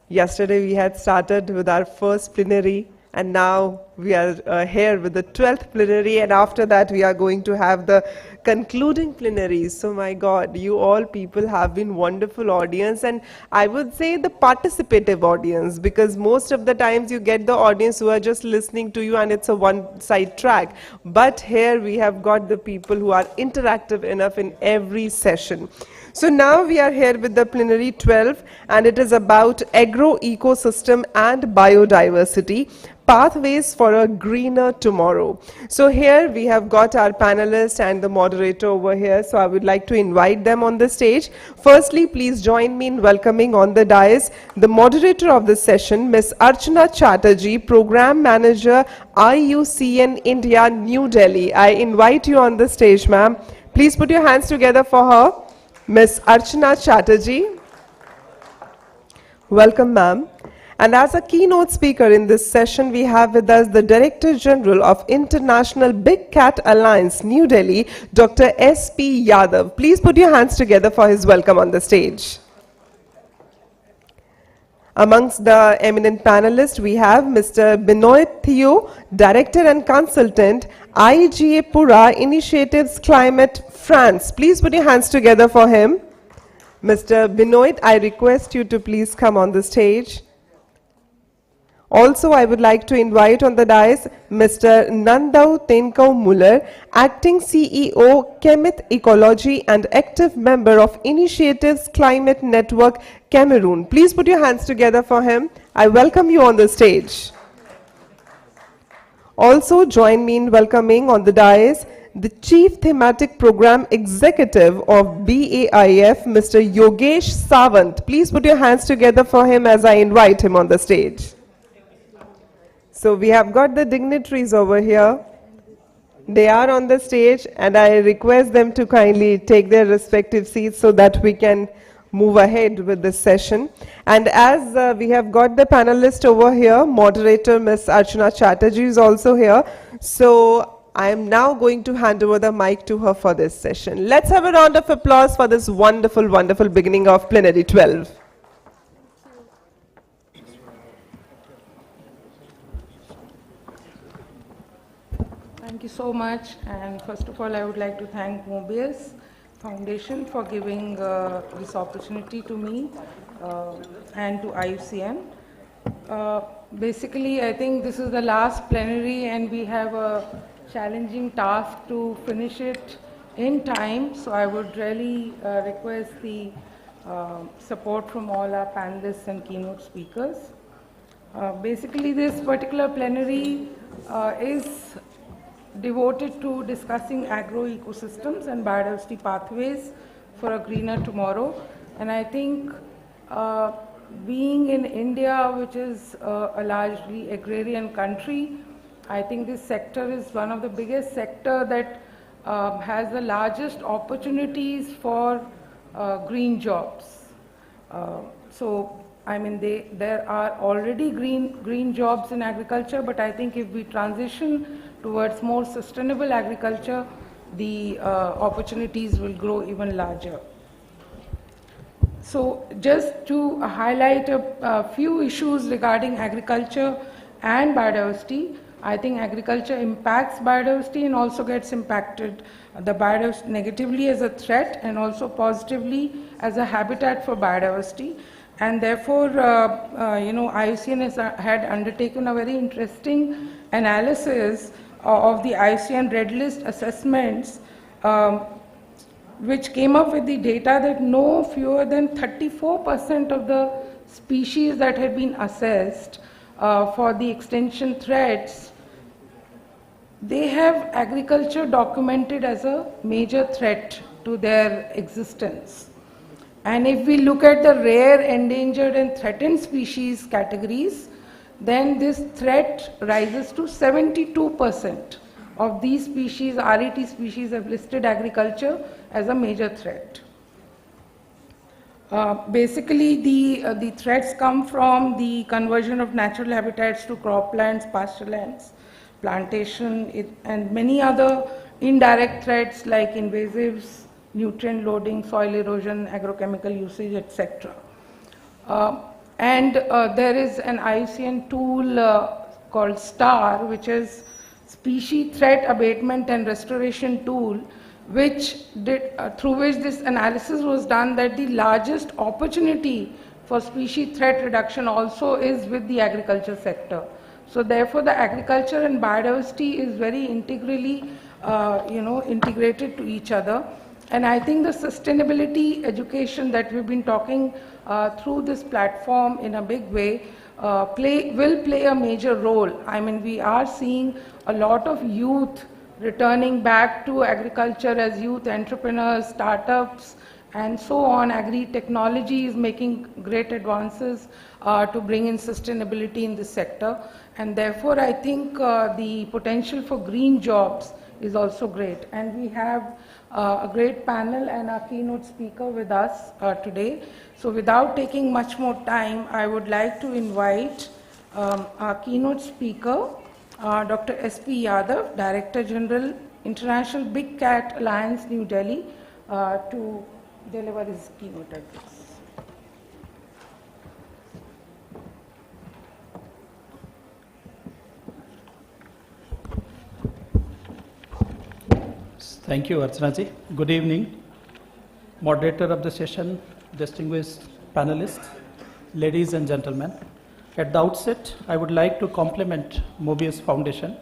Yesterday we had started with our first plenary, and now we are here with the 12th plenary, and after that we are going to have the concluding plenaries. So my God, you all people have been wonderful audience, and I would say the participative audience, because most of the times you get the audience who are just listening to you and it's a one-side track. But here we have got the people who are interactive enough in every session. So now we are here with the plenary 12, and it is about agro-ecosystem and biodiversity, pathways for a greener tomorrow. So here we have got our panelists and the moderator over here, so I would like to invite them on the stage. Firstly, please join me in welcoming on the dais the moderator of this session, Ms. Archana Chatterjee, Program Manager, IUCN India, New Delhi. I invite you on the stage, ma'am. Please put your hands together for her. Ms. Archana Chatterjee. Welcome, ma'am. And as a keynote speaker in this session, we have with us the Director General of International Big Cat Alliance, New Delhi, Dr. S.P. Yadav. Please put your hands together for his welcome on the stage. Amongst the eminent panelists, we have Mr. Benoit Theo, Director and Consultant, IGA Pura Initiatives Climate France. Please put your hands together for him. Mr. Benoit, I request you to please come on the stage. Also, I would like to invite on the dais Mr. Nandau Tenkau Muller, Acting CEO, Kemit Ecology and active member of Initiatives Climate Network, Cameroon. Please put your hands together for him. I welcome you on the stage. Also, join me in welcoming on the dais the Chief Thematic Program Executive of BAIF, Mr. Yogesh Sawant. Please put your hands together for him as I invite him on the stage. So we have got the dignitaries over here. They are on the stage, and I request them to kindly take their respective seats so that we can move ahead with this session. And as we have got the panelist over here, moderator Ms. Archana Chatterjee is also here. So I am now going to hand over the mic to her for this session. Let's have a round of applause for this wonderful, wonderful beginning of Plenary 12. Thank you so much, and first of all I would like to thank Mobius Foundation for giving this opportunity to me and to IUCN. Basically, I think this is the last plenary and we have a challenging task to finish it in time, so I would really request the support from all our panelists and keynote speakers. Basically, this particular plenary is devoted to discussing agro-ecosystems and biodiversity pathways for a greener tomorrow. And I think being in India, which is a largely agrarian country, I think this sector is one of the biggest sector that has the largest opportunities for green jobs. So I mean, there are already green jobs in agriculture, but I think if we transition towards more sustainable agriculture, the opportunities will grow even larger. So just to highlight a few issues regarding agriculture and biodiversity, I think agriculture impacts biodiversity and also gets impacted the biodiversity negatively as a threat and also positively as a habitat for biodiversity. And therefore, IUCN had undertaken a very interesting analysis of the IUCN Red List assessments, which came up with the data that no fewer than 34% of the species that had been assessed for the extinction threats, they have agriculture documented as a major threat to their existence. And if we look at the rare, endangered and threatened species categories, then this threat rises to 72% of these species, RET species, have listed agriculture as a major threat. Basically, the threats come from the conversion of natural habitats to croplands, pasturelands, plantation, and many other indirect threats like invasives, nutrient loading, soil erosion, agrochemical usage, etc. And there is an IUCN tool called STAR, which is Species Threat Abatement and Restoration Tool, which through which this analysis was done, that the largest opportunity for species threat reduction also is with the agriculture sector. So therefore, the agriculture and biodiversity is very integrally, integrated to each other. And I think the sustainability education that we've been talking through this platform in a big way will play a major role. I mean, we are seeing a lot of youth returning back to agriculture as youth entrepreneurs, startups, and so on. Agri-technology is making great advances to bring in sustainability in this sector. And therefore, I think the potential for green jobs is also great. And we have a great panel and our keynote speaker with us today. So without taking much more time, I would like to invite our keynote speaker, Dr. S.P. Yadav, Director General, International Big Cat Alliance, New Delhi, to deliver his keynote address. Thank you, Archana ji. Good evening. Moderator of the session, distinguished panelists, ladies and gentlemen. At the outset, I would like to compliment Mobius Foundation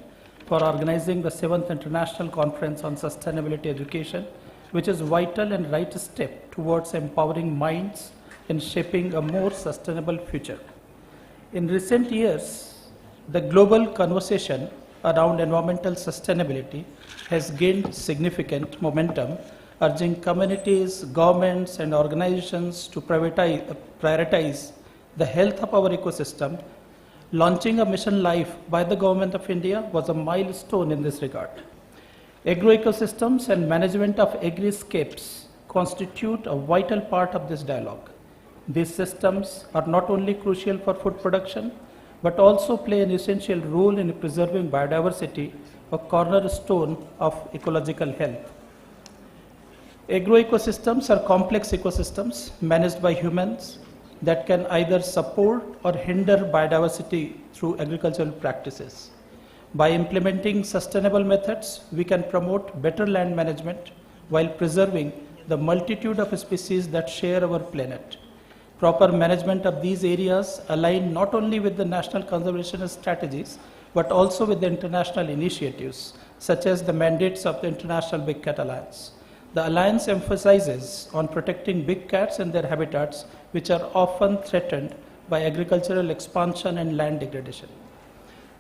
for organizing the 7th International Conference on Sustainability Education, which is vital and right step towards empowering minds in shaping a more sustainable future. In recent years, the global conversation around environmental sustainability has gained significant momentum, urging communities, governments, and organizations to prioritize the health of our ecosystem. Launching a mission life by the Government of India was a milestone in this regard. Agro-ecosystems and management of agriscapes constitute a vital part of this dialogue. These systems are not only crucial for food production, but also play an essential role in preserving biodiversity, a cornerstone of ecological health. Agro-ecosystems are complex ecosystems managed by humans that can either support or hinder biodiversity through agricultural practices. By implementing sustainable methods, we can promote better land management while preserving the multitude of species that share our planet. Proper management of these areas align not only with the national conservation strategies, but also with the international initiatives, such as the mandates of the International Big Cat Alliance. The Alliance emphasizes on protecting big cats and their habitats, which are often threatened by agricultural expansion and land degradation.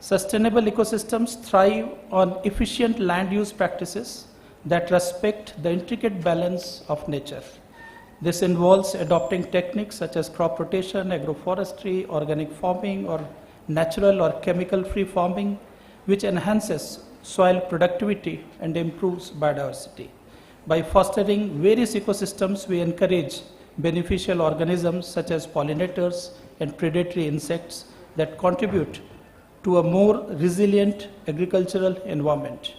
Sustainable ecosystems thrive on efficient land use practices that respect the intricate balance of nature. This involves adopting techniques such as crop rotation, agroforestry, organic farming, or natural or chemical-free farming, which enhances soil productivity and improves biodiversity. By fostering various ecosystems, we encourage beneficial organisms such as pollinators and predatory insects that contribute to a more resilient agricultural environment.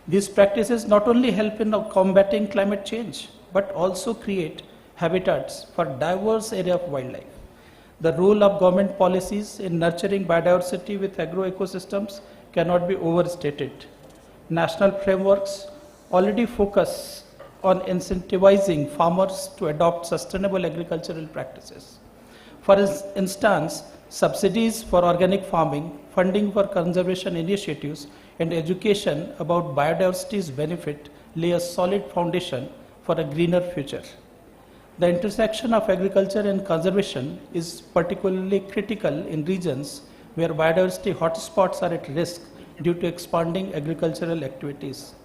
These practices not only help in combating climate change, but also create habitats for diverse area of wildlife. The role of government policies in nurturing biodiversity with agro-ecosystems cannot be overstated. National frameworks already focus on incentivizing farmers to adopt sustainable agricultural practices. For instance, subsidies for organic farming, funding for conservation initiatives, and education about biodiversity's benefit lay a solid foundation for a greener future. The intersection of agriculture and conservation is particularly critical in regions where biodiversity hotspots are at risk due to expanding agricultural activities.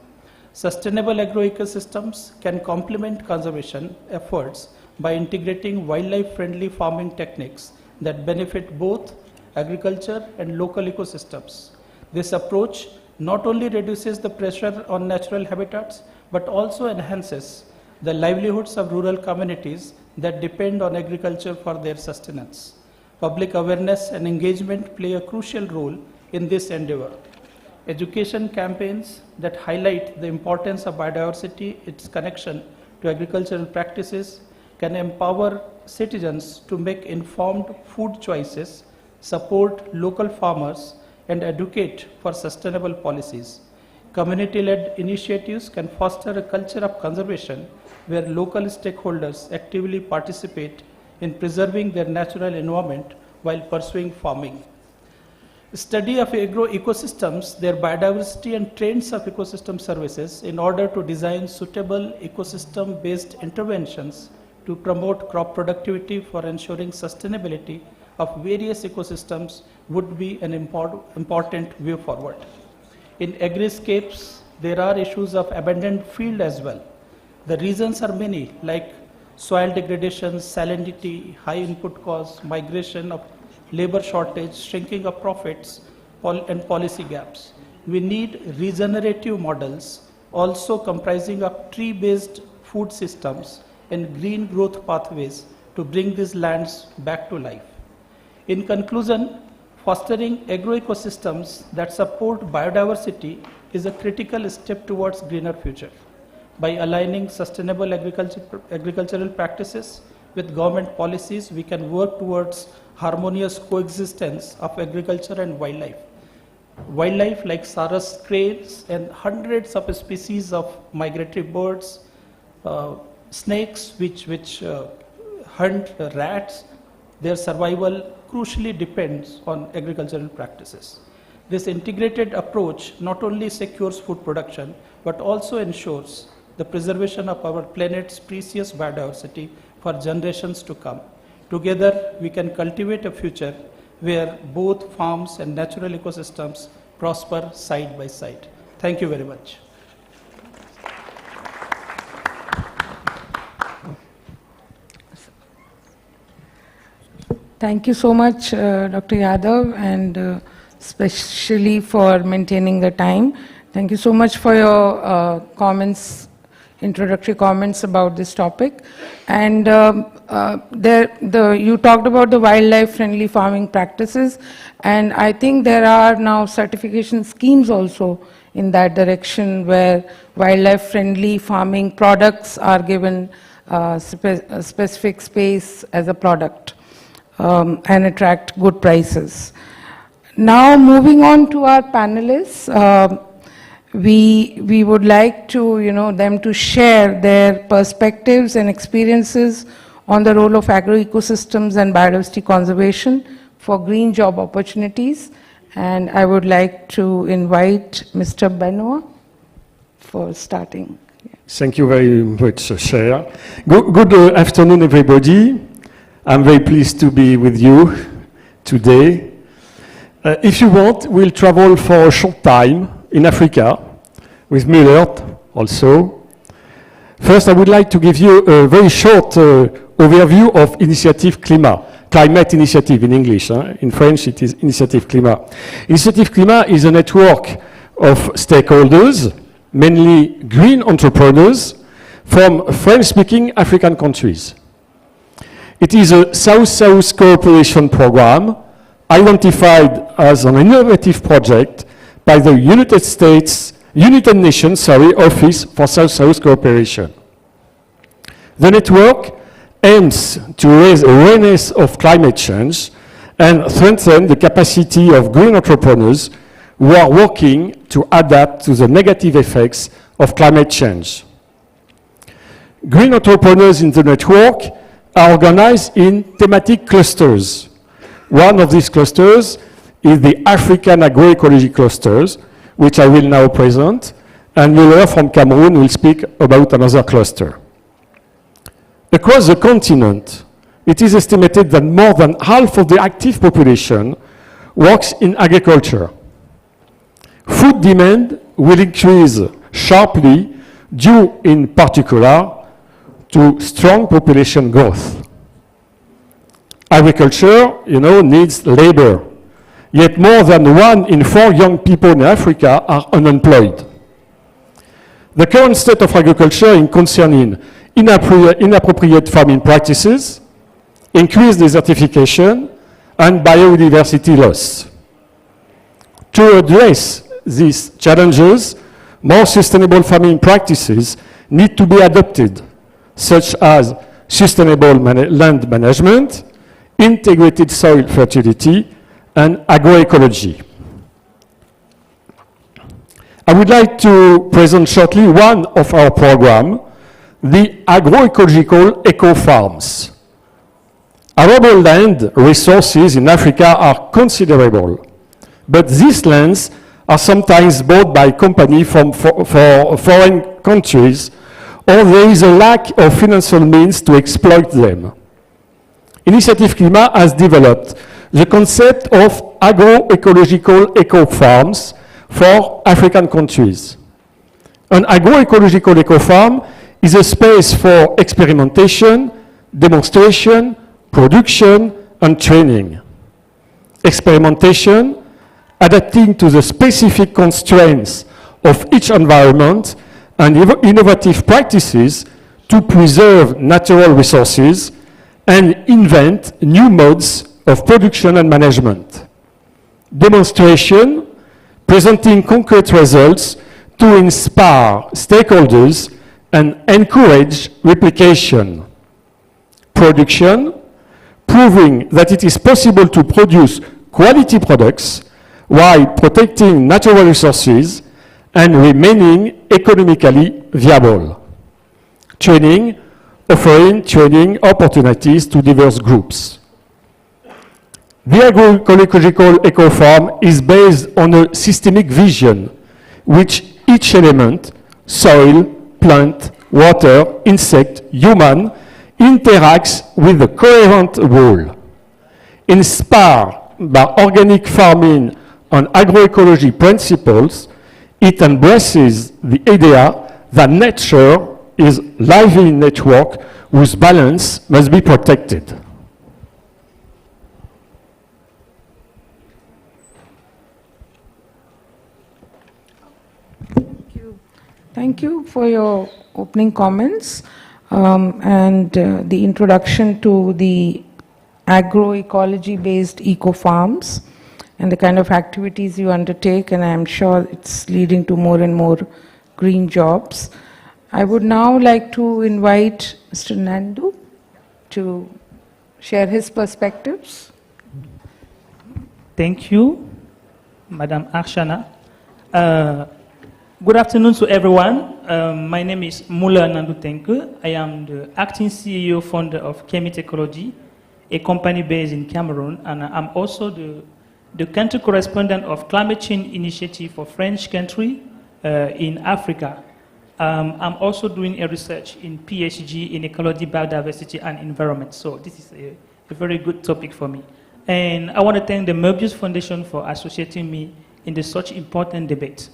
Sustainable agroecosystems can complement conservation efforts by integrating wildlife-friendly farming techniques that benefit both agriculture and local ecosystems. This approach not only reduces the pressure on natural habitats, but also enhances the livelihoods of rural communities that depend on agriculture for their sustenance. Public awareness and engagement play a crucial role in this endeavor. Education campaigns that highlight the importance of biodiversity, its connection to agricultural practices, can empower citizens to make informed food choices, support local farmers, and advocate for sustainable policies. Community-led initiatives can foster a culture of conservation where local stakeholders actively participate in preserving their natural environment while pursuing farming. Study of agro-ecosystems, their biodiversity and trends of ecosystem services in order to design suitable ecosystem-based interventions to promote crop productivity for ensuring sustainability of various ecosystems would be an important way forward. In agriscapes, there are issues of abandoned field as well. The reasons are many, like soil degradation, salinity, high input costs, migration of labor shortage, shrinking of profits, and policy gaps. We need regenerative models also comprising of tree-based food systems and green growth pathways to bring these lands back to life. In conclusion, fostering agroecosystems that support biodiversity is a critical step towards greener future. By aligning sustainable agricultural practices with government policies, we can work towards harmonious coexistence of agriculture and wildlife. Wildlife like Saras cranes and hundreds of species of migratory birds, snakes which hunt rats, their survival crucially depends on agricultural practices. This integrated approach not only secures food production, but also ensures the preservation of our planet's precious biodiversity for generations to come. Together, we can cultivate a future where both farms and natural ecosystems prosper side by side. Thank you very much. Thank you so much, Dr. Yadav, and especially for maintaining the time. Thank you so much for your comments, introductory comments about this topic. And you talked about the wildlife-friendly farming practices, and I think there are now certification schemes also in that direction where wildlife-friendly farming products are given a specific space as a product. And attract good prices. Now moving on to our panelists, we would like to, them to share their perspectives and experiences on the role of agroecosystems and biodiversity conservation for green job opportunities. And I would like to invite Mr. Benoit for starting. Thank you very much, Chair. Good afternoon, everybody. I'm very pleased to be with you today. If you want, we'll travel for a short time in Africa with Millert also. First, I would like to give you a very short overview of Initiative Climat, Climate Initiative in English. In French, it is Initiative Climat. Initiative Climat is a network of stakeholders, mainly green entrepreneurs from French-speaking African countries. It is a South-South cooperation program identified as an innovative project by the United Nations Office for South-South Cooperation. The network aims to raise awareness of climate change and strengthen the capacity of green entrepreneurs who are working to adapt to the negative effects of climate change. Green entrepreneurs in the network are organized in thematic clusters. One of these clusters is the African Agroecology Clusters, which I will now present, and Müller from Cameroon will speak about another cluster. Across the continent, it is estimated that more than half of the active population works in agriculture. Food demand will increase sharply due in particular to strong population growth. Agriculture, needs labor. Yet more than 1 in 4 young people in Africa are unemployed. The current state of agriculture is concerning inappropriate farming practices, increased desertification, and biodiversity loss. To address these challenges, more sustainable farming practices need to be adopted, such as sustainable land management, integrated soil fertility, and agroecology. I would like to present shortly one of our programs, the agroecological eco-farms. Arable land resources in Africa are considerable, but these lands are sometimes bought by companies from foreign countries, or there is a lack of financial means to exploit them. Initiative Climat has developed the concept of agroecological eco-farms for African countries. An agroecological eco-farm is a space for experimentation, demonstration, production, and training. Experimentation, adapting to the specific constraints of each environment, and innovative practices to preserve natural resources and invent new modes of production and management. Demonstration, presenting concrete results to inspire stakeholders and encourage replication. Production, proving that it is possible to produce quality products while protecting natural resources and remaining economically viable. Training, offering training opportunities to diverse groups. The agroecological eco-farm is based on a systemic vision, which each element, soil, plant, water, insect, human, interacts with a coherent whole. Inspired by organic farming and agroecology principles, it embraces the idea that nature is a living network whose balance must be protected. Thank you for your opening comments and the introduction to the agroecology-based eco-farms and the kind of activities you undertake, and I'm sure it's leading to more and more green jobs. I would now like to invite Mr. Nandu to share his perspectives. Thank you, Madam Arshana. Good afternoon to everyone. My name is Mula Nandu Tenke. I am the acting CEO founder of Kemit Ecology, a company based in Cameroon, and I'm also the country correspondent of Climate Change Initiative for French country in Africa. I'm also doing a research in PhD in ecology, biodiversity, and environment. So this is a very good topic for me. And I want to thank the Mobius Foundation for associating me in this such important debate.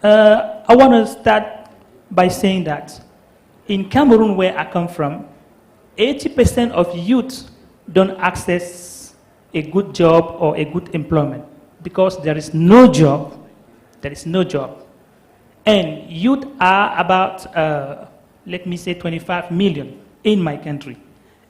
I want to start by saying that in Cameroon, where I come from, 80% of youth don't access a good job or a good employment because there is no job. There is no job. And youth are about, let me say, 25 million in my country.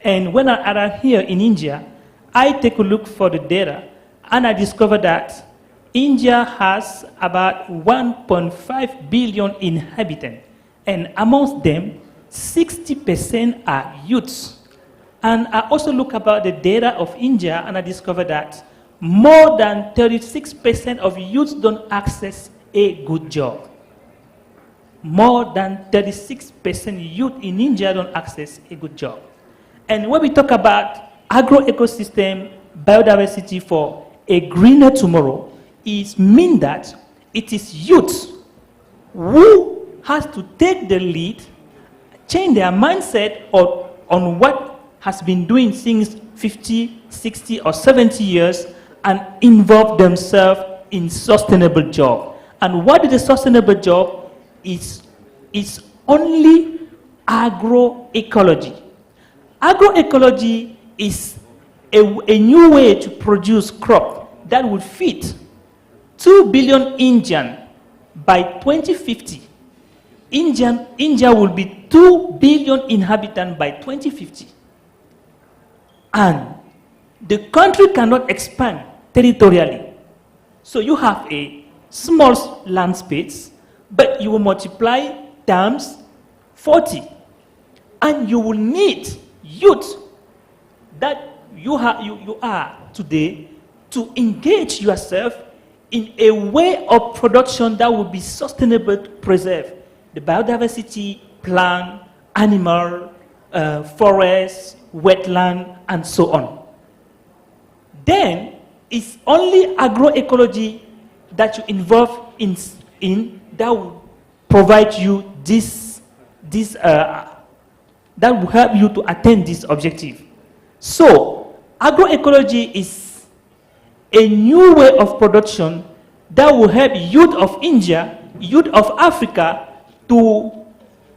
And when I arrived here in India, I take a look for the data, and I discovered that India has about 1.5 billion inhabitants, and amongst them, 60% are youths. And I also look about the data of India, and I discovered that more than 36% of youths don't access a good job. More than 36% youth in India don't access a good job. And when we talk about agro-ecosystem biodiversity for a greener tomorrow, it means that it is youth who has to take the lead, change their mindset on what has been doing since 50, 60, or 70 years and involve themselves in sustainable job. And what is the sustainable job? It's only agroecology. Agroecology is a new way to produce crop that would feed 2 billion Indians by 2050. India will be 2 billion inhabitants by 2050. And the country cannot expand territorially. So you have a small land space, but you will multiply times 40. And you will need youth that you are today to engage yourself in a way of production that will be sustainable to preserve the biodiversity, plant, animal, forest, wetland, and so on. Then it's only agroecology that you involve in that will provide you that will help you to attain this objective. So agroecology is a new way of production that will help youth of India, youth of Africa to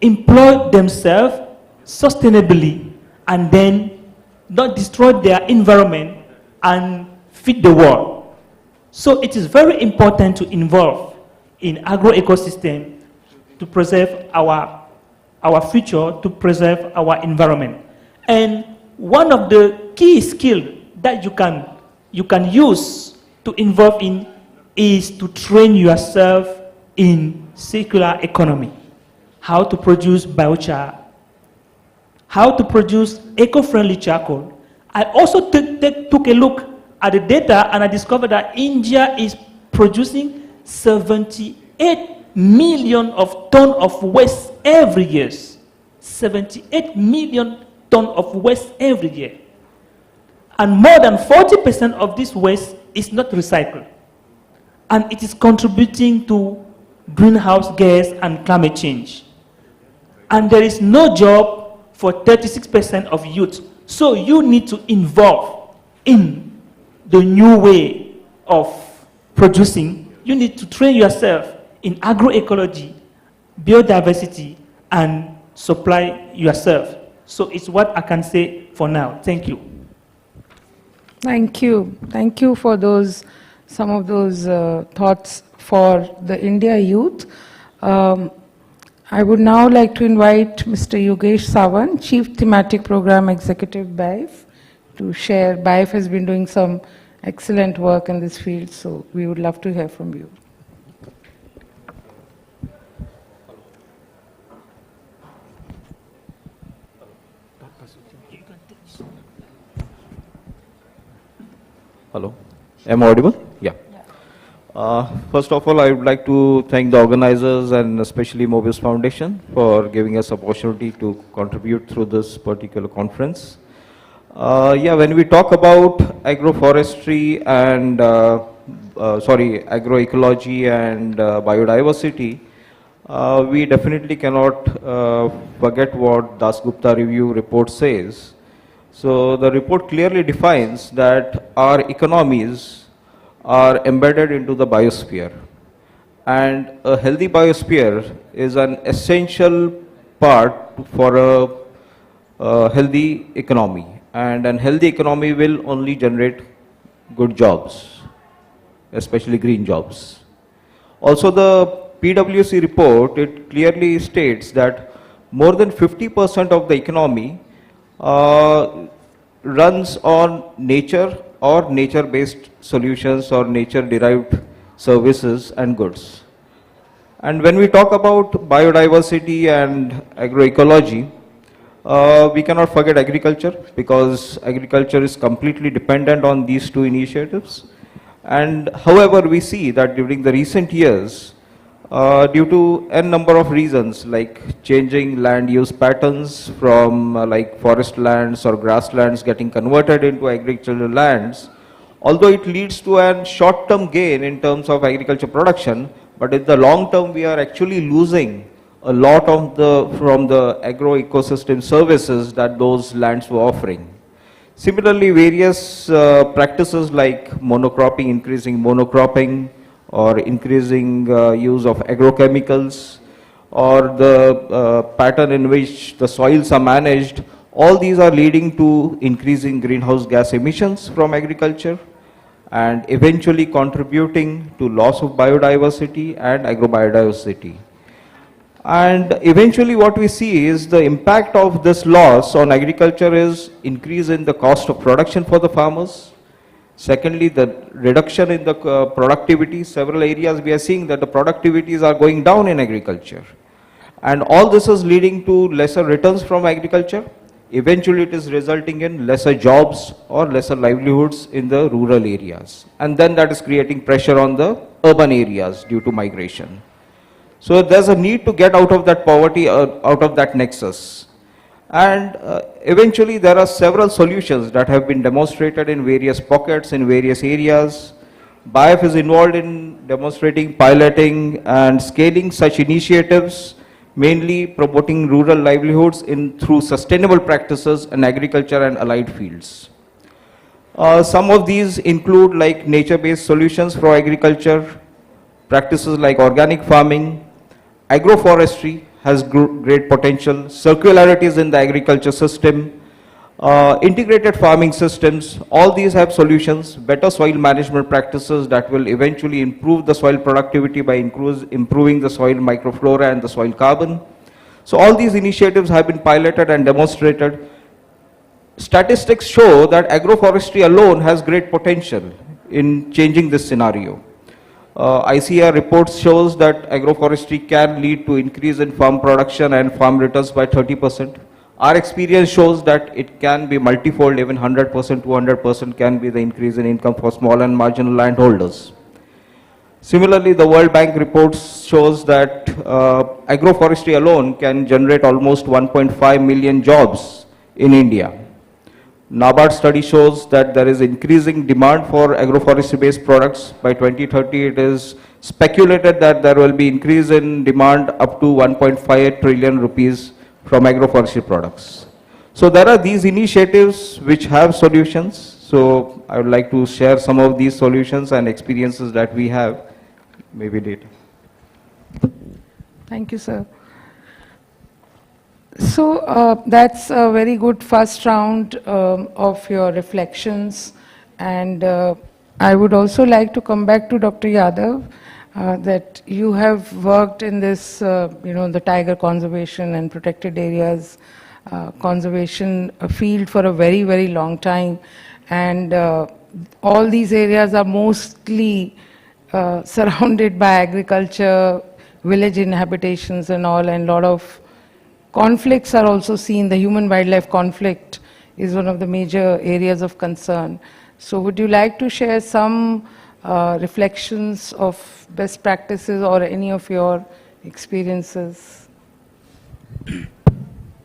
employ themselves sustainably and then not destroy their environment and feed the world. So it is very important to involve in agroecosystem to preserve our future, to preserve our environment. And one of the key skills that you can use to involve in is to train yourself in circular economy, how to produce biochar, how to produce eco-friendly charcoal. I also took a look at the data and I discovered that India is producing 78 million of tons of waste every year. 78 million tons of waste every year. And more than 40% of this waste is not recycled. And it is contributing to greenhouse gas and climate change. And there is no job for 36% of youth. So you need to involve in the new way of producing. You need to train yourself in agroecology, biodiversity, and supply yourself. So it's what I can say for now. Thank you. Thank you. Thank you for some of those thoughts for the India youth. I would now like to invite Mr. Yogesh Sawant, Chief Thematic Program Executive, BIF, to share. BIF has been doing some excellent work in this field, so we would love to hear from you. Hello, am I audible? Yeah. First of all, I would like to thank the organizers and especially Mobius Foundation for giving us opportunity to contribute through this particular conference. When we talk about agroforestry and agroecology and biodiversity, we definitely cannot forget what Das Gupta review report says. So the report clearly defines that our economies are embedded into the biosphere, and a healthy biosphere is an essential part for a healthy economy, and a healthy economy will only generate good jobs, especially green jobs. Also the PwC report, it clearly states that more than 50% of the economy runs on nature or nature-based solutions or nature-derived services and goods. And when we talk about biodiversity and agroecology, we cannot forget agriculture, because agriculture is completely dependent on these two initiatives. And however, we see that during the recent years, due to n number of reasons like changing land use patterns from like forest lands or grasslands getting converted into agricultural lands, although it leads to a short-term gain in terms of agriculture production, but in the long term we are actually losing a lot of from the agro-ecosystem services that those lands were offering. Similarly, various practices like monocropping, increasing monocropping, or increasing use of agrochemicals, or the pattern in which the soils are managed, all these are leading to increasing greenhouse gas emissions from agriculture and eventually contributing to loss of biodiversity and agrobiodiversity. And eventually what we see is the impact of this loss on agriculture is increase in the cost of production for the farmers. Secondly, the reduction in the productivity. Several areas we are seeing that the productivities are going down in agriculture. And all this is leading to lesser returns from agriculture. eventually it is resulting in lesser jobs or lesser livelihoods in the rural areas. And then that is creating pressure on the urban areas due to migration. So there's a need to get out of that poverty, out of that nexus. And eventually there are several solutions that have been demonstrated in various pockets, in various areas. BIF is involved in demonstrating, piloting and scaling such initiatives, mainly promoting rural livelihoods through sustainable practices in agriculture and allied fields. Some of these include like nature-based solutions for agriculture, practices like organic farming, agroforestry has great potential, circularities in the agriculture system, integrated farming systems, all these have solutions, better soil management practices that will eventually improve the soil productivity by improving the soil microflora and the soil carbon. So all these initiatives have been piloted and demonstrated. Statistics show that agroforestry alone has great potential in changing this scenario. ICSE reports shows that agroforestry can lead to increase in farm production and farm returns by 30%. Our experience shows that it can be multifold, even 100%, 200% can be the increase in income for small and marginal landholders. Similarly, the World Bank reports shows that agroforestry alone can generate almost 1.5 million jobs in India. NABARD study shows that there is increasing demand for agroforestry based products. By 2030, it is speculated that there will be increase in demand up to 1.58 trillion rupees from agroforestry products. So there are these initiatives which have solutions. So I would like to share some of these solutions and experiences that we have, maybe later. Thank you, sir. So that's a very good first round of your reflections, and I would also like to come back to Dr. Yadav, that you have worked in this, the tiger conservation and protected areas conservation field for a very, very long time, and all these areas are mostly surrounded by agriculture, village inhabitations and all, and a lot of conflicts are also seen. The human-wildlife conflict is one of the major areas of concern. So would you like to share some reflections of best practices or any of your experiences? Thank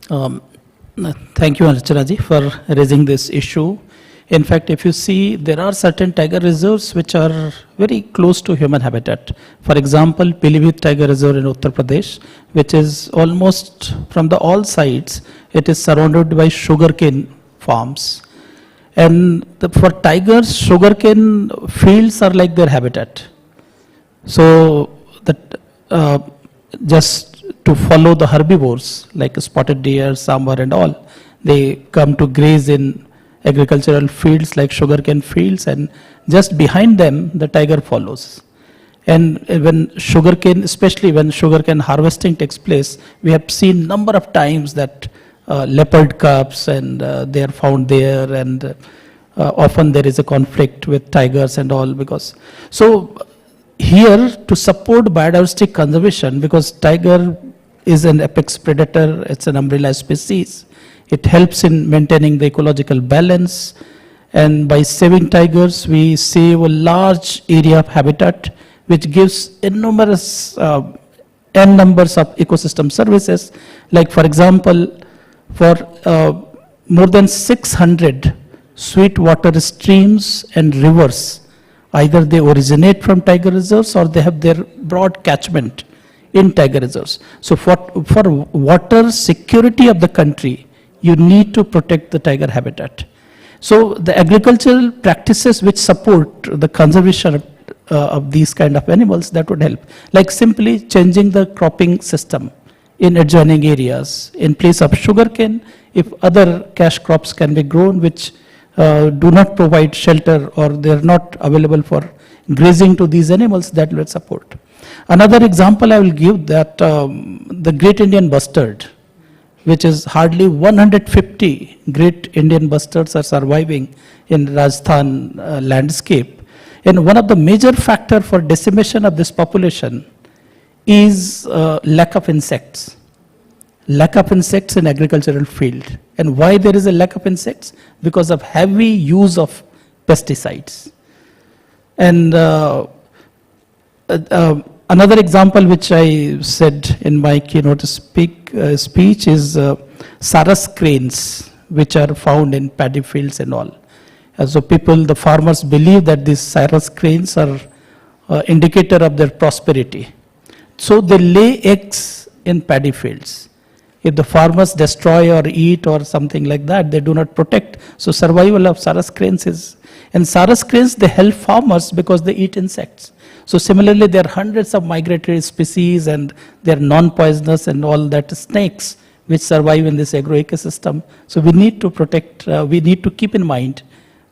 you, Archanaji, for raising this issue. In fact, if you see, there are certain tiger reserves which are very close to human habitat. For example, Pilibhit Tiger Reserve in Uttar Pradesh, which is almost from all sides, it is surrounded by sugarcane farms. And for tigers, sugarcane fields are like their habitat. So that just to follow the herbivores like spotted deer, sambar and all, they come to graze in agricultural fields like sugarcane fields, and just behind them the tiger follows. And when sugarcane, especially when sugarcane harvesting takes place, we have seen number of times that leopard cubs and they are found there, and often there is a conflict with tigers and all. Because so here, to support biodiversity conservation, because tiger is an apex predator, it's an umbrella species, it helps in maintaining the ecological balance, and by saving tigers we save a large area of habitat which gives enormous n numbers of ecosystem services. Like for example, for more than 600 sweet water streams and rivers, either they originate from tiger reserves or they have their broad catchment in tiger reserves. So for water security of the country, you need to protect the tiger habitat. So the agricultural practices which support the conservation of these kind of animals, that would help. Like simply changing the cropping system in adjoining areas. In place of sugarcane, if other cash crops can be grown which do not provide shelter or they are not available for grazing to these animals, that will support. Another example I will give, that the Great Indian Bustard, which is hardly 150 great Indian bustards are surviving in Rajasthan landscape. And one of the major factors for decimation of this population is lack of insects. Lack of insects in agricultural field. And why there is a lack of insects? Because of heavy use of pesticides. And another example which I said in my keynote speech is Sarus cranes, which are found in paddy fields and all. So the farmers believe that these Sarus cranes are indicator of their prosperity. So they lay eggs in paddy fields. If the farmers destroy or eat or something like that, they do not protect. So survival of Sarus cranes is, and Sarus cranes, they help farmers because they eat insects. So similarly, there are hundreds of migratory species and they are non-poisonous and all that snakes which survive in this agro-ecosystem. So we need to protect, we need to keep in mind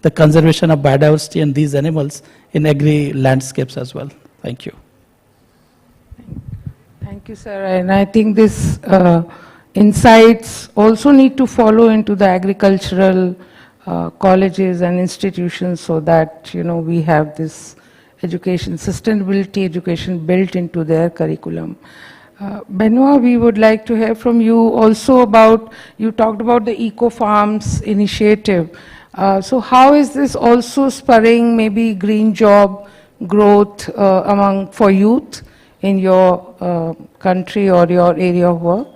the conservation of biodiversity and these animals in agri-landscapes as well. Thank you. Thank you, sir. And I think this insights also need to follow into the agricultural colleges and institutions so that, we have this education, sustainability education built into their curriculum. Benoit, we would like to hear from you also about, you talked about the Eco Farms initiative. So how is this also spurring maybe green job growth for youth in your country or your area of work?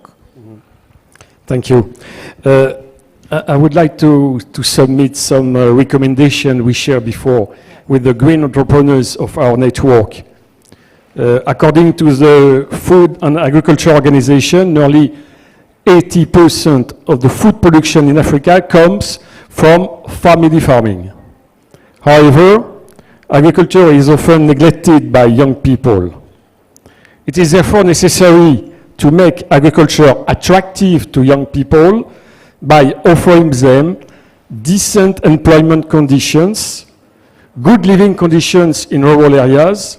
Thank you. I would like to submit some recommendation we shared before with the green entrepreneurs of our network. According to the Food and Agriculture Organization, nearly 80% of the food production in Africa comes from family farming. However, agriculture is often neglected by young people. It is therefore necessary to make agriculture attractive to young people by offering them decent employment conditions, good living conditions in rural areas,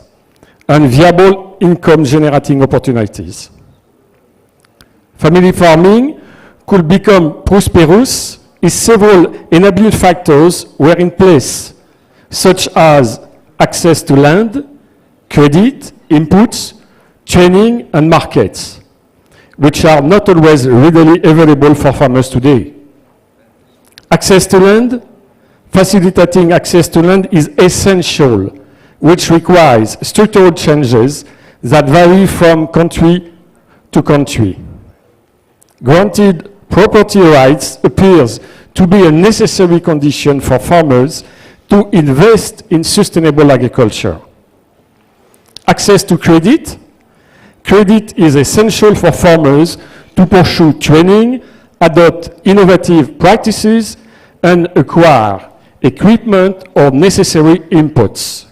and viable income-generating opportunities. Family farming could become prosperous if several enabling factors were in place, such as access to land, credit, inputs, training, and markets, which are not always readily available for farmers today. Access to land, facilitating access to land is essential, which requires structural changes that vary from country to country. Granted property rights appears to be a necessary condition for farmers to invest in sustainable agriculture. Access to credit. Credit is essential for farmers to pursue training, adopt innovative practices, and acquire equipment or necessary inputs.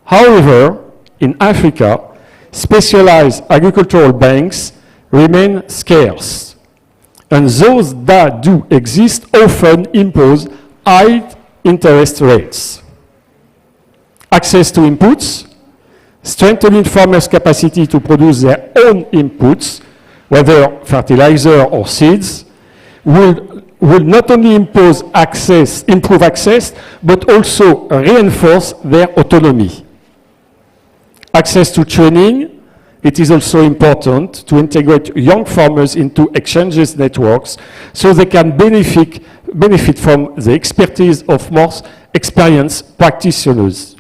However, in Africa, specialized agricultural banks remain scarce, and those that do exist often impose high interest rates. Access to inputs, strengthening farmers' capacity to produce their own inputs, whether fertilizer or seeds, will not only improve access, but also reinforce their autonomy. Access to training, it is also important to integrate young farmers into exchanges networks so they can benefit from the expertise of more experienced practitioners.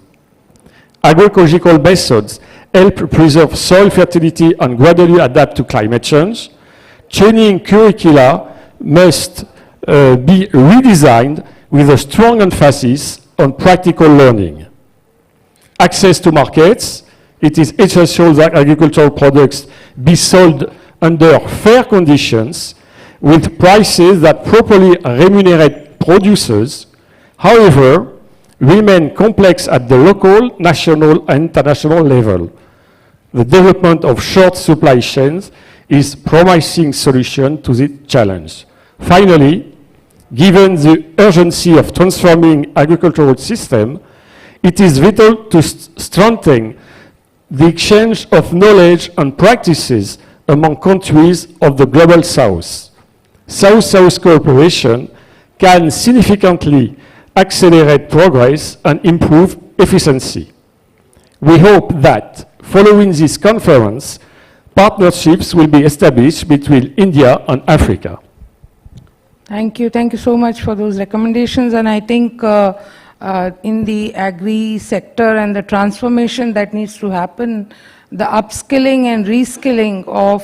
Agroecological methods help preserve soil fertility and gradually adapt to climate change. Training curricula must be redesigned with a strong emphasis on practical learning. Access to markets, it is essential that agricultural products be sold under fair conditions with prices that properly remunerate producers. However, remain complex at the local, national, and international level. The development of short supply chains is a promising solution to this challenge. Finally, given the urgency of transforming agricultural system, it is vital to strengthen the exchange of knowledge and practices among countries of the Global South. South-South cooperation can significantly accelerate progress and improve efficiency. We hope that, following this conference, partnerships will be established between India and Africa. Thank you. Thank you so much for those recommendations. And I think in the agri sector and the transformation that needs to happen, the upskilling and reskilling of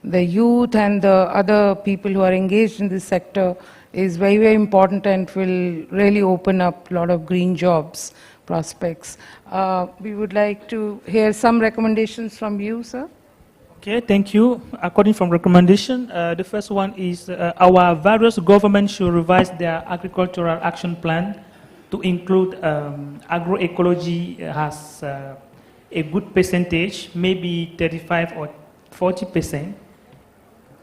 the youth and the other people who are engaged in this sector is very, very important and will really open up a lot of green jobs prospects. We would like to hear some recommendations from you, sir. Okay, thank you. According from recommendation, the first one is our various governments should revise their agricultural action plan to include agroecology has a good percentage, maybe 35 or 40%,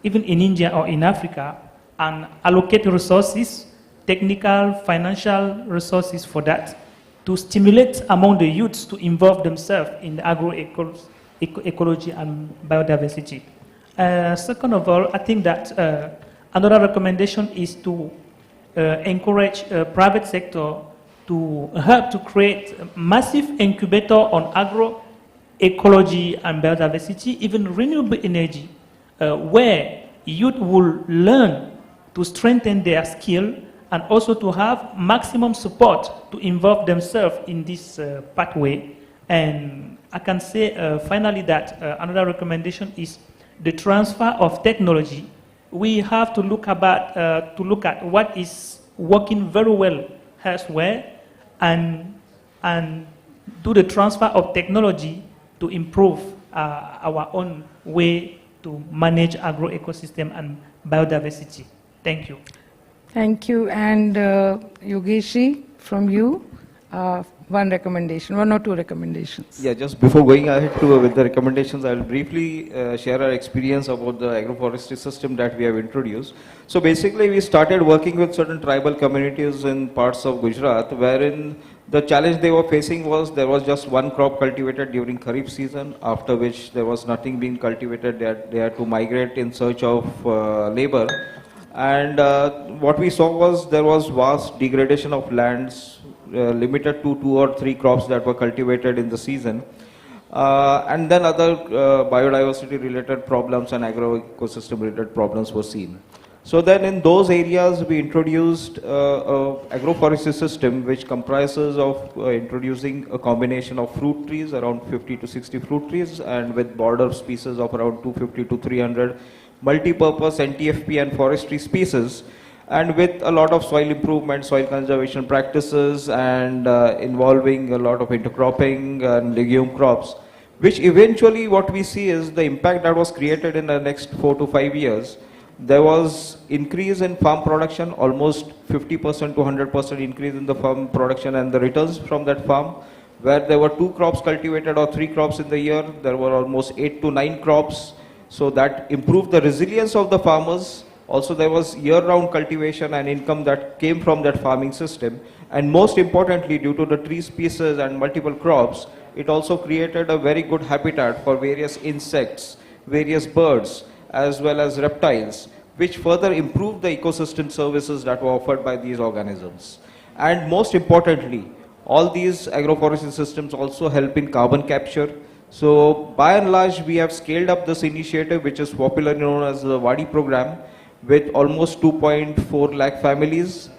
even in India or in Africa, and allocate resources, technical, financial resources for that, to stimulate among the youths to involve themselves in the agroecology and biodiversity. Second of all, I think that another recommendation is to encourage private sector to help to create a massive incubator on agroecology and biodiversity, even renewable energy, where youth will learn to strengthen their skill and also to have maximum support to involve themselves in this pathway. And I can say finally that another recommendation is the transfer of technology. We have to look at what is working very well elsewhere and do the transfer of technology to improve our own way to manage agro-ecosystem and biodiversity. Thank you. Thank you. And Yogeshi, from you, one or two recommendations. Yeah, just before going ahead with the recommendations, I'll briefly share our experience about the agroforestry system that we have introduced. So basically, we started working with certain tribal communities in parts of Gujarat, wherein the challenge they were facing was there was just one crop cultivated during Kharif season, after which there was nothing being cultivated. They had to migrate in search of labor. And what we saw was there was vast degradation of lands, limited to 2 or 3 crops that were cultivated in the season. And then other biodiversity related problems and agro-ecosystem related problems were seen. So then in those areas we introduced agroforestry system which comprises of introducing a combination of fruit trees, around 50 to 60 fruit trees, and with border species of around 250 to 300 multi-purpose NTFP and forestry species, and with a lot of soil improvement, soil conservation practices, and involving a lot of intercropping and legume crops, which eventually what we see is the impact that was created in the next 4 to 5 years. There was increase in farm production, almost 50% to 100% increase in the farm production and the returns from that farm. Where there were 2 crops cultivated or 3 crops in the year, there were almost 8 to 9 crops. So that improved the resilience of the farmers. Also there was year-round cultivation and income that came from that farming system. And most importantly, due to the tree species and multiple crops, it also created a very good habitat for various insects, various birds, as well as reptiles, which further improved the ecosystem services that were offered by these organisms. And most importantly, all these agroforestry systems also help in carbon capture. So by and large, we have scaled up this initiative, which is popularly known as the Wadi program, with almost 2.4 lakh families,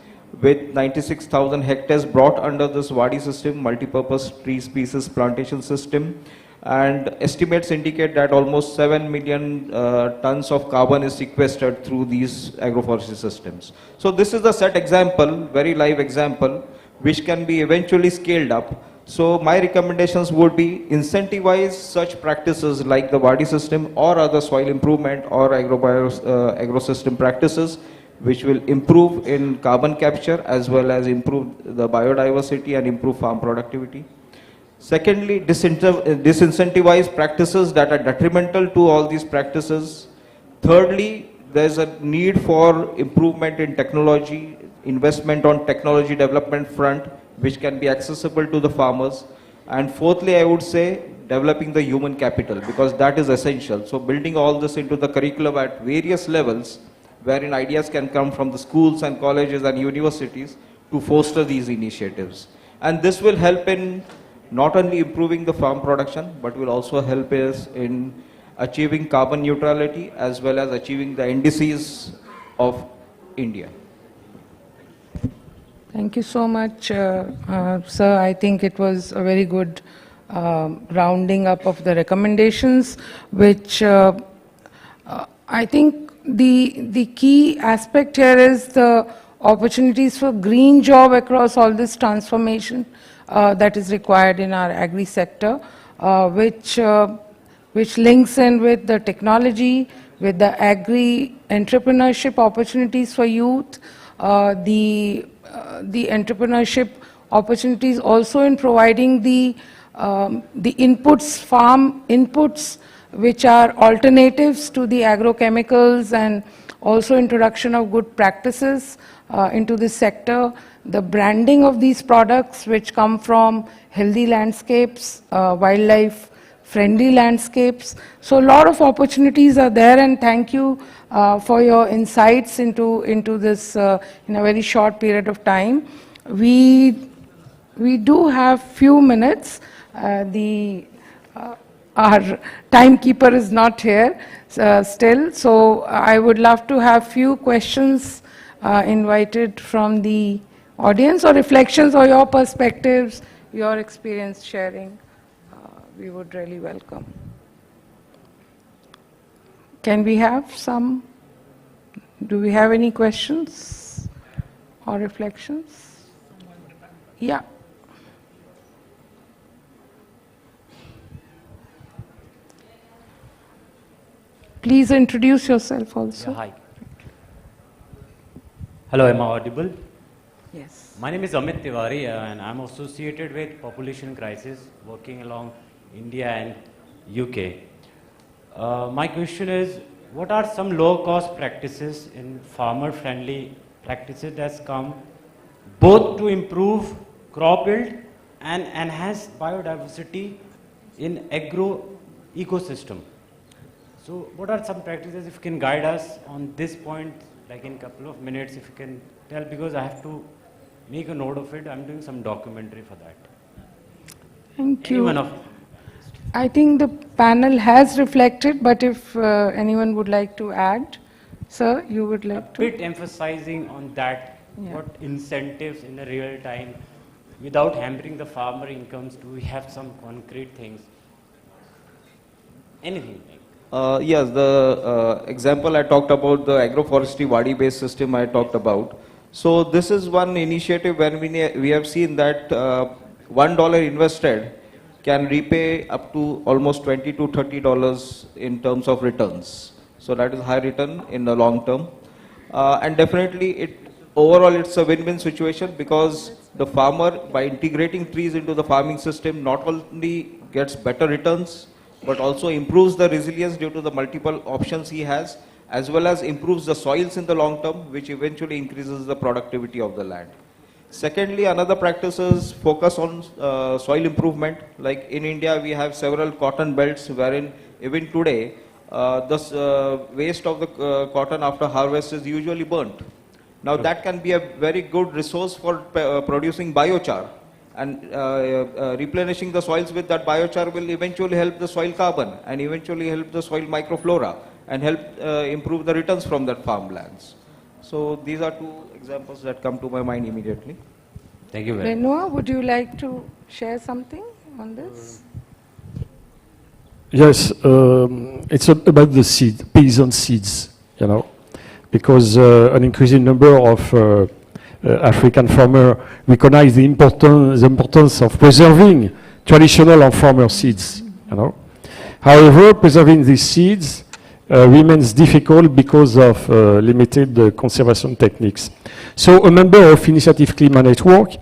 with 96,000 hectares brought under this Wadi system, multi-purpose tree species plantation system. And estimates indicate that almost 7 million tons of carbon is sequestered through these agroforestry systems. So this is a set example, very live example, which can be eventually scaled up. So my recommendations would be incentivize such practices like the Wadi system or other soil improvement or agro-system practices, which will improve in carbon capture as well as improve the biodiversity and improve farm productivity. Secondly, disincentivize practices that are detrimental to all these practices. Thirdly, there's a need for improvement in technology, investment on technology development front, which can be accessible to the farmers. And fourthly, I would say developing the human capital, because that is essential. So building all this into the curriculum at various levels, wherein ideas can come from the schools and colleges and universities to foster these initiatives. And this will help in not only improving the farm production, but will also help us in achieving carbon neutrality as well as achieving the indices of India. Thank you so much, sir. I think it was a very good rounding up of the recommendations, which I think the key aspect here is the opportunities for green job across all this transformation that is required in our agri sector, which links in with the technology, with the agri entrepreneurship opportunities for youth, the entrepreneurship opportunities also in providing the inputs, farm inputs, which are alternatives to the agrochemicals, and also introduction of good practices into this sector, the branding of these products which come from healthy landscapes, wildlife friendly landscapes. So a lot of opportunities are there, and thank you for your insights into this in a very short period of time. We do have few minutes. Our timekeeper is not here still, so I would love to have few questions invited from the audience, or reflections or your perspectives, your experience sharing. We would really welcome. Can we have some? Do we have any questions or reflections? Yeah. Please introduce yourself also. Yeah, hi. Hello, am I audible? Yes. My name is Amit Tiwari and I'm associated with Population Crisis, working along India and UK. My question is, what are some low-cost practices in farmer-friendly practices that's come both to improve crop yield and enhance biodiversity in agro-ecosystem? So what are some practices, if you can guide us on this point, like in a couple of minutes, if you can tell, because I have to make a note of it. I'm doing some documentary for that. Thank you. I think the panel has reflected, but if anyone would like to add, sir, you would like to? A bit emphasizing on that, what incentives in the real time, without hampering the farmer incomes, do we have some concrete things? Anything like Yes, the example I talked about, the agroforestry Wadi-based system I talked about. So this is one initiative when we have seen that $1 invested can repay up to almost $20 to $30 in terms of returns. So that is high return in the long term. And definitely overall it's a win-win situation, because the farmer, by integrating trees into the farming system, not only gets better returns, but also improves the resilience due to the multiple options he has, as well as improves the soils in the long term, which eventually increases the productivity of the land. Secondly, another practice is focus on soil improvement. Like in India, we have several cotton belts wherein even today, the waste of the cotton after harvest is usually burnt. Now that can be a very good resource for producing biochar, and replenishing the soils with that biochar will eventually help the soil carbon and eventually help the soil microflora and help improve the returns from that farmlands. So these are two examples that come to my mind immediately. Thank you very much. Benoit, would you like to share something on this? Yes, it's about the seed, peasant seeds, you know, because an increasing number of African farmers recognize the importance of preserving traditional and farmer seeds, you know. However, preserving these seeds remains difficult because of limited conservation techniques. So a member of Initiative Climate Network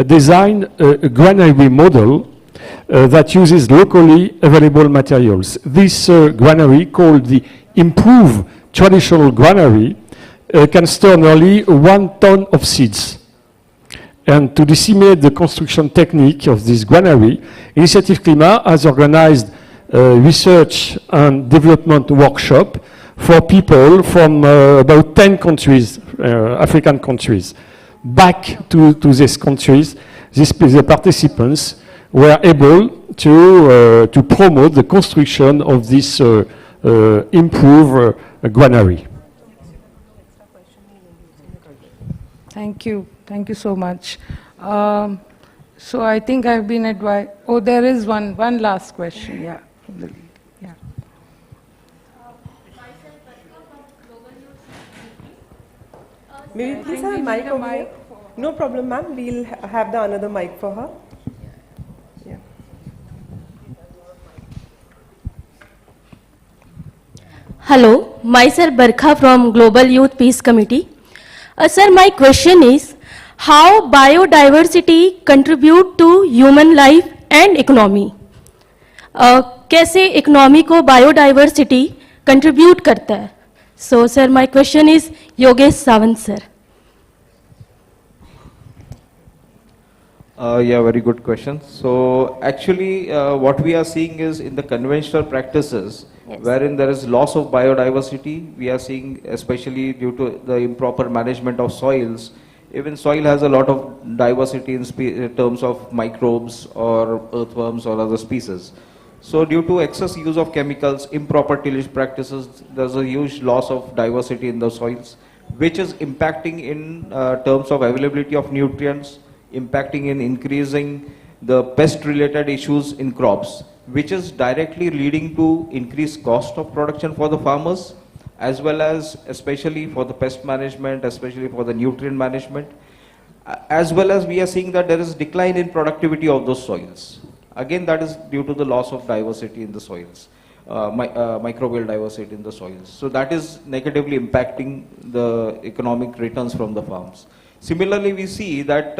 designed a granary model that uses locally available materials. This granary, called the improved traditional granary, can store nearly 1 ton of seeds. And to disseminate the construction technique of this granary, Initiative Climat has organized research and development workshop for people from about 10 countries, African countries. Back to these countries, the participants were able to promote the construction of this improved granary. Thank you. Thank you so much. So I think I've been advised. Oh, there is one last question. Yeah. Yeah. Maybe please have a mic over here. No problem, ma'am. We'll have the another mic for her. Yeah. Hello, myself Barkha from Global Youth Peace Committee. Sir, my question is, how biodiversity contribute to human life and economy? कैसे economy को biodiversity contribute करता है? So, sir, my question is Yogesh Sawant, sir. Yeah, very good question. So actually what we are seeing is in the conventional practices, Yes. wherein there is loss of biodiversity, we are seeing especially due to the improper management of soils. Even soil has a lot of diversity in terms of microbes or earthworms or other species. So due to excess use of chemicals, improper tillage practices, there's a huge loss of diversity in the soils, which is impacting in terms of availability of nutrients, impacting in increasing the pest related issues in crops, which is directly leading to increased cost of production for the farmers, as well as especially for the pest management, especially for the nutrient management, as well as we are seeing that there is decline in productivity of those soils. Again, that is due to the loss of diversity in the soils, microbial diversity in the soils. So that is negatively impacting the economic returns from the farms. Similarly, we see that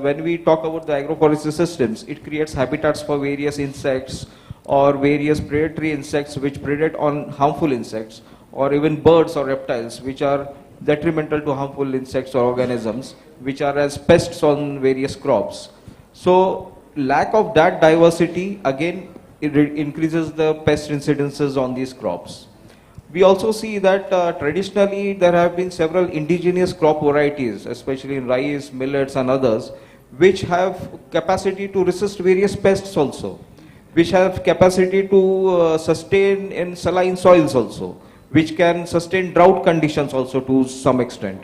when we talk about the agroforestry systems, it creates habitats for various insects or various predatory insects which predate on harmful insects, or even birds or reptiles which are detrimental to harmful insects or organisms which are as pests on various crops. So lack of that diversity again it increases the pest incidences on these crops. We also see that traditionally there have been several indigenous crop varieties, especially in rice, millets and others, which have capacity to resist various pests also, which have capacity to sustain in saline soils also, which can sustain drought conditions also to some extent.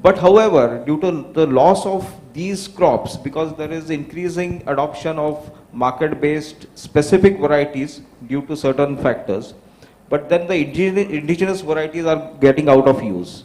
But however, due to the loss of these crops, because there is increasing adoption of market-based specific varieties due to certain factors, but then the indigenous varieties are getting out of use.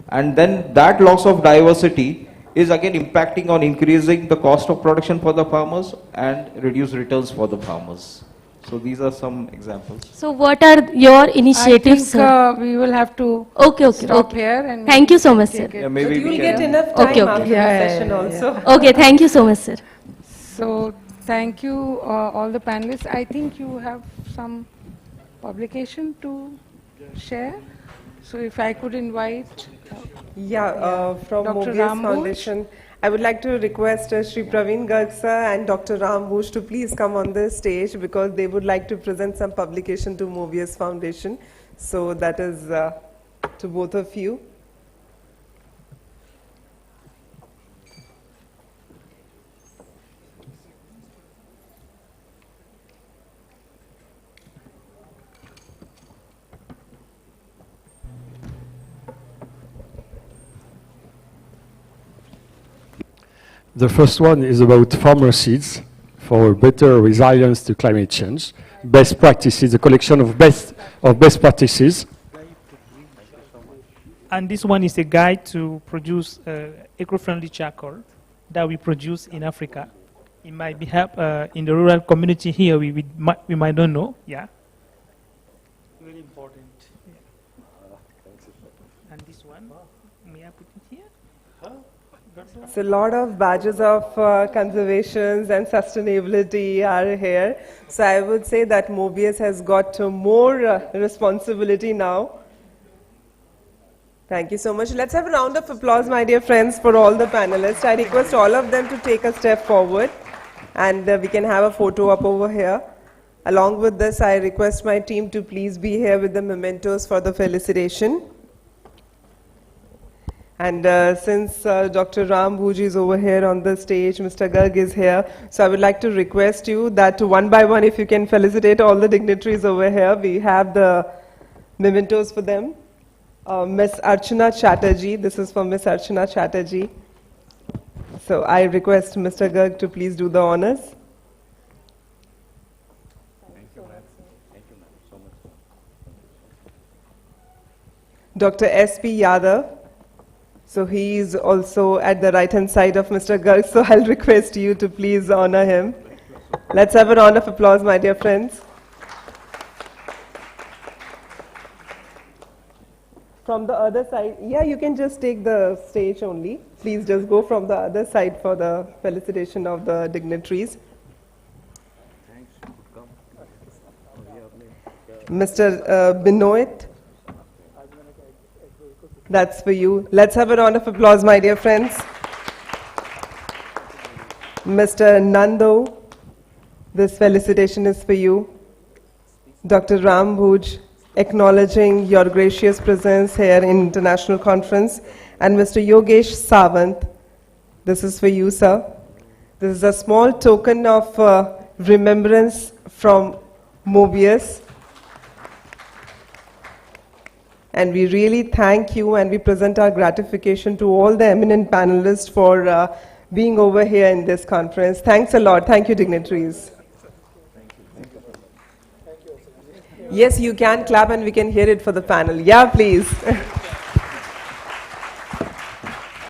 And then that loss of diversity is again impacting on increasing the cost of production for the farmers and reduced returns for the farmers. So these are some examples. So what are your initiatives, I think we will have to stop here. And Thank you so much, sir. Yeah, But maybe you'll we get can. enough time Okay, okay. after the session also. Okay, thank you so much, sir. So thank you all the panelists. I think you have some publication to share. So if I could invite From Dr. Mobius Ram Foundation, I would like to request Shri Praveen Garg sir and Dr. Ram Bhuj to please come on the stage because they would like to present some publication to Mobius Foundation. So that is to both of you. The first one is about farmer seeds for better resilience to climate change. Best practices, a collection of best practices. And this one is a guide to produce eco-friendly charcoal that we produce in Africa. It might be help in the rural community here. We might not know. Yeah. Very important. Yeah. And this one, may I put it here? So a lot of badges of conservation and sustainability are here. So I would say that Mobius has got more responsibility now. Thank you so much. Let's have a round of applause, my dear friends, for all the panelists. I request all of them to take a step forward and we can have a photo up over here. Along with this, I request my team to please be here with the mementos for the felicitation. And since Dr. Ram Bhuj is over here on the stage, Mr. Garg is here, so I would like to request you that one by one, if you can felicitate all the dignitaries over here. We have the mementos for them. Miss Archana Chatterjee. This is for Miss Archana Chatterjee. So I request Mr. Garg to please do the honors. Thank you, ma'am. Thank you, ma'am, so much. Dr. S.P. Yadav. So he is also at the right-hand side of Mr. Garg, so I'll request you to please honor him. Let's have a round of applause, my dear friends. From the other side, yeah, you can just take the stage only. Please just go from the other side for the felicitation of the dignitaries. Mr. Binoit, that's for you. Let's have a round of applause, my dear friends. Mr. Nando, this felicitation is for you. Dr. Ram Bhuj, acknowledging your gracious presence here in International Conference. And Mr. Yogesh Sawant, this is for you, sir. This is a small token of remembrance from Mobius. And we really thank you, and we present our gratification to all the eminent panelists for being over here in this conference. Thanks a lot. Thank you, dignitaries. Yes, you can clap and we can hear it for the panel. Yeah, please.